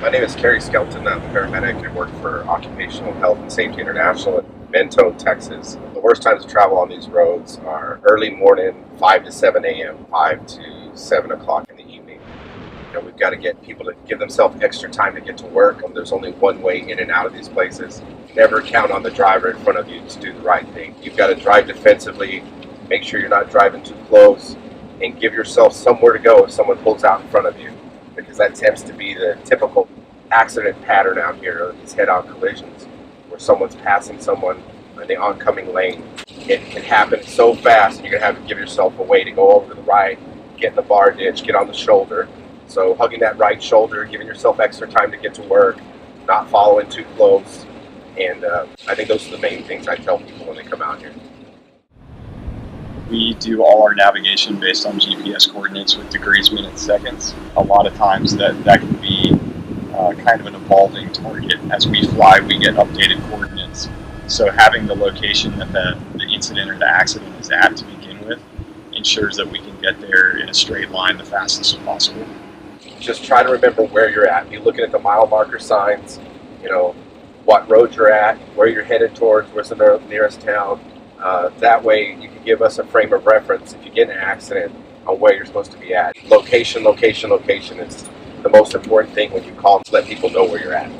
My name is Kerry Skelton. I'm a paramedic. I work for Occupational Health and Safety International in Mentone, Texas. The worst times to travel on these roads are early morning, 5 to 7 a.m., 5 to 7 o'clock in the evening. We've got to get people to give themselves extra time to get to work. There's only one way in and out of these places. Never count on the driver in front of you to do the right thing. You've got to drive defensively, make sure you're not driving too close, and give yourself somewhere to go if someone pulls out in front of you, because that tends to be the typical accident pattern out here, these head-on collisions where someone's passing someone in the oncoming lane. It can happen so fast, and you're going to have to give yourself a way to go over to the right, get in the bar ditch, get on the shoulder. So hugging that right shoulder, giving yourself extra time to get to work, not following too close. And I think those are the main things I tell people when they come out here. We do all our navigation based on GPS coordinates with degrees, minutes, seconds. A lot of times that can be kind of an evolving target. As we fly, we get updated coordinates. So having the location that the incident or the accident is at to begin with ensures that we can get there in a straight line the fastest possible. Just try to remember where you're at. Be looking at the mile marker signs, what road you're at, where you're headed towards, where's the nearest town. That way you can give us a frame of reference if you get in an accident on where you're supposed to be at. Location is the most important thing when you call to let people know where you're at.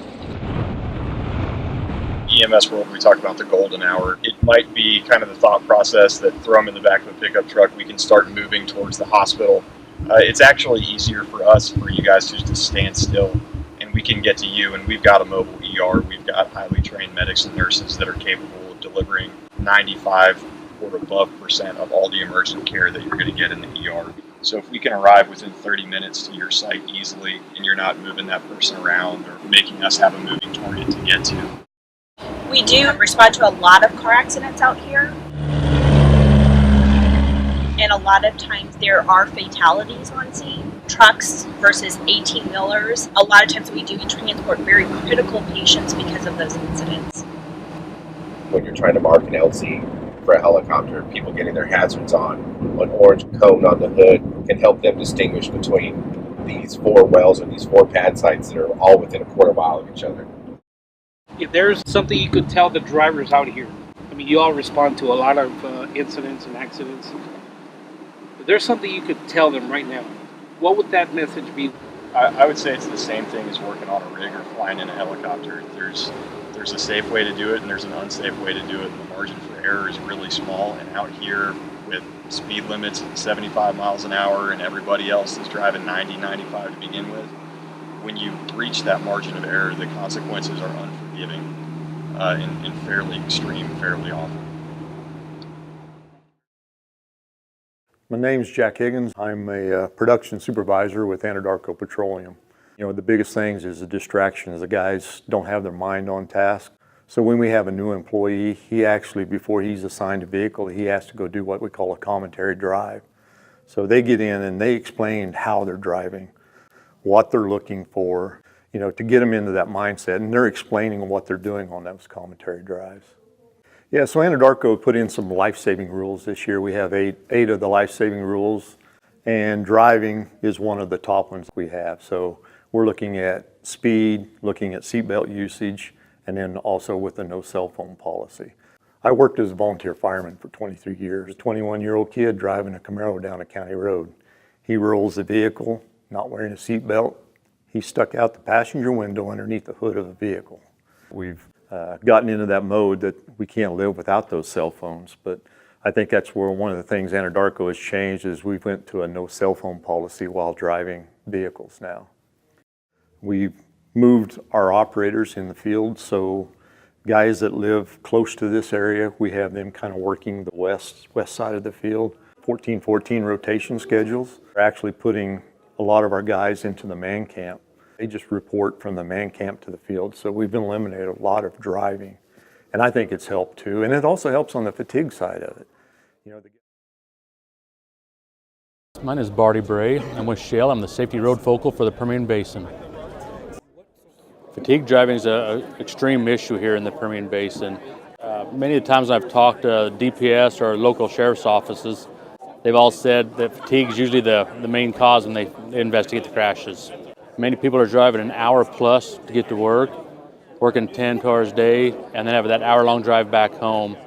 EMS world, we talk about the golden hour. It might be kind of the thought process that throw them in the back of a pickup truck, we can start moving towards the hospital. It's actually easier for us, for you guys to just stand still, and we can get to you, and we've got a mobile ER. We've got highly trained medics and nurses that are capable of delivering 95% or above of all the emergent care that you're going to get in the ER. So if we can arrive within 30 minutes to your site easily, and you're not moving that person around or making us have a moving target to get to. We do respond to a lot of car accidents out here. And a lot of times there are fatalities on scene. Trucks versus 18-wheelers. A lot of times we do transport very critical patients because of those incidents. When you're trying to mark an LC for a helicopter, people getting their hazards on, an orange cone on the hood can help them distinguish between these four wells or these four pad sites that are all within a quarter mile of each other. If there's something you could tell the drivers out here, you all respond to a lot of incidents and accidents. If there's something you could tell them right now, what would that message be? I would say it's the same thing as working on a rig or flying in a helicopter. There's a safe way to do it and there's an unsafe way to do it, and the margin for error is really small. And out here with speed limits at 75 miles an hour and everybody else is driving 90, 95 to begin with, when you reach that margin of error, the consequences are unforgiving and fairly extreme, fairly awful. My name's Jack Higgins. I'm a production supervisor with Anadarko Petroleum. The biggest things is the distractions. The guys don't have their mind on task. So when we have a new employee, he actually, before he's assigned a vehicle, he has to go do what we call a commentary drive. So they get in and they explain how they're driving, what they're looking for, to get them into that mindset, and they're explaining what they're doing on those commentary drives. Yeah, so Anadarko put in some life-saving rules this year. We have eight of the life-saving rules, and driving is one of the top ones we have. So we're looking at speed, looking at seatbelt usage, and then also with the no cell phone policy. I worked as a volunteer fireman for 23 years. A 21-year-old kid driving a Camaro down a county road. He rolls the vehicle, not wearing a seatbelt. He stuck out the passenger window underneath the hood of the vehicle. We've gotten into that mode that we can't live without those cell phones, but I think that's where one of the things Anadarko has changed is we went to a no cell phone policy while driving vehicles now. We've moved our operators in the field, so guys that live close to this area, we have them kind of working the west side of the field. 14-14 rotation schedules. We're actually putting a lot of our guys into the man camp. They just report from the man camp to the field, so we've eliminated a lot of driving. And I think it's helped too, and it also helps on the fatigue side of it. My name is Barty Bray. I'm with Shell. I'm the safety road focal for the Permian Basin. Fatigue driving is an extreme issue here in the Permian Basin. Many of the times I've talked to DPS or local sheriff's offices, they've all said that fatigue is usually the main cause when they investigate the crashes. Many people are driving an hour plus to get to work, working 10 hours a day, and then have that hour-long drive back home.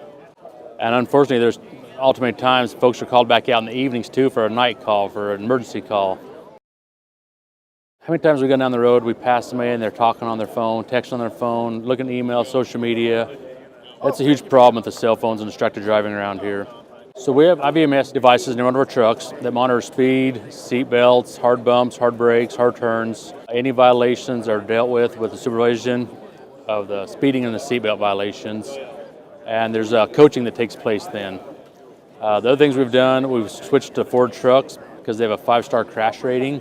And unfortunately, there's ultimately times folks are called back out in the evenings too for a night call, for an emergency call. How many times we go down the road, we pass somebody and they're talking on their phone, texting on their phone, looking at email, social media. That's a huge problem with the cell phones and distracted driving around here. So we have IVMS devices in one of our trucks that monitor speed, seat belts, hard bumps, hard brakes, hard turns. Any violations are dealt with the supervision of the speeding and the seatbelt violations. And there's coaching that takes place then. The other things we've done, we've switched to Ford trucks because they have a 5-star crash rating.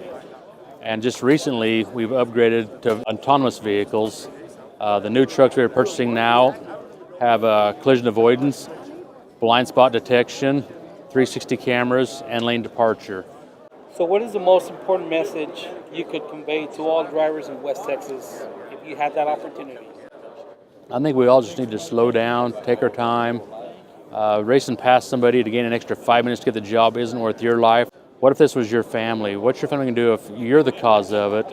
And just recently, we've upgraded to autonomous vehicles. The new trucks we're purchasing now have collision avoidance, blind spot detection, 360 cameras, and lane departure. So what is the most important message you could convey to all drivers in West Texas if you had that opportunity? I think we all just need to slow down, take our time. Racing past somebody to gain an extra 5 minutes to get the job isn't worth your life. What if this was your family? What's your family going to do if you're the cause of it?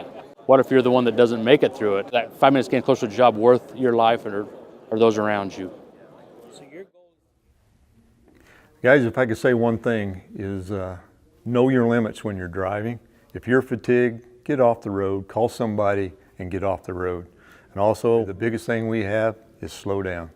What if you're the one that doesn't make it through it? That 5 minutes getting closer to the job worth your life or those around you? So your goal. Guys, if I could say one thing is know your limits when you're driving. If you're fatigued, get off the road, call somebody and get off the road. And also the biggest thing we have is slow down.